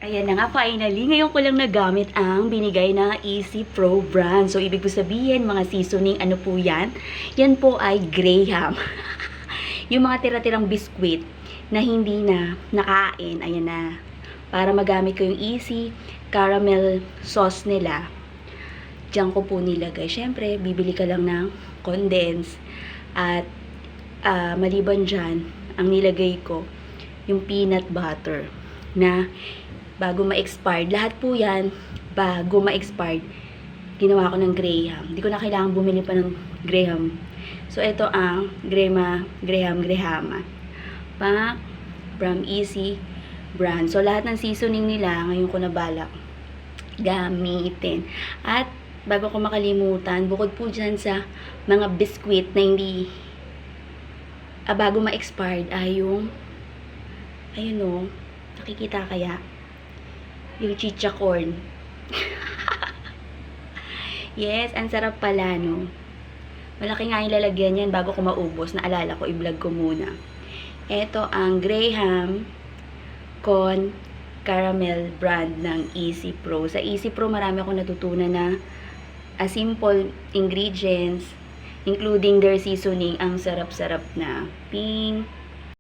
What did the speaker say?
Ayan na nga, finally, ngayon ko lang nagamit ang binigay na Easy Pro brand. So, ibig ko sabihin, mga seasoning, ano po yan? Yan po ay Graham. Yung mga tira-tirang biskwit na hindi na nakain, ayan na. Para magamit ko yung Easy caramel sauce nila, diyan ko po nilagay. Siyempre, bibili ka lang ng condense. At maliban dyan, ang nilagay ko, yung peanut butter na bago ma-expired. Lahat po yan, bago ma-expired, ginawa ko ng Graham. Hindi ko na kailangan bumili pa ng Graham. So, ito ang Graham pa from Easy brand. So, lahat ng seasoning nila, ngayon ko na balak gamitin. At, bago ko makalimutan, bukod po dyan sa mga biskwit na hindi bago ma-expired, ay yung ayun o, nakikita kaya yung chicha corn. Yes, ang sarap pala, no? Malaki nga yung lalagyan yan bago ko maubos. Naalala ko, i-vlog ko muna. Ito ang Graham con caramel brand ng Easy Pro. Sa Easy Pro, marami akong natutunan na simple ingredients, including their seasoning. Ang sarap-sarap na pink,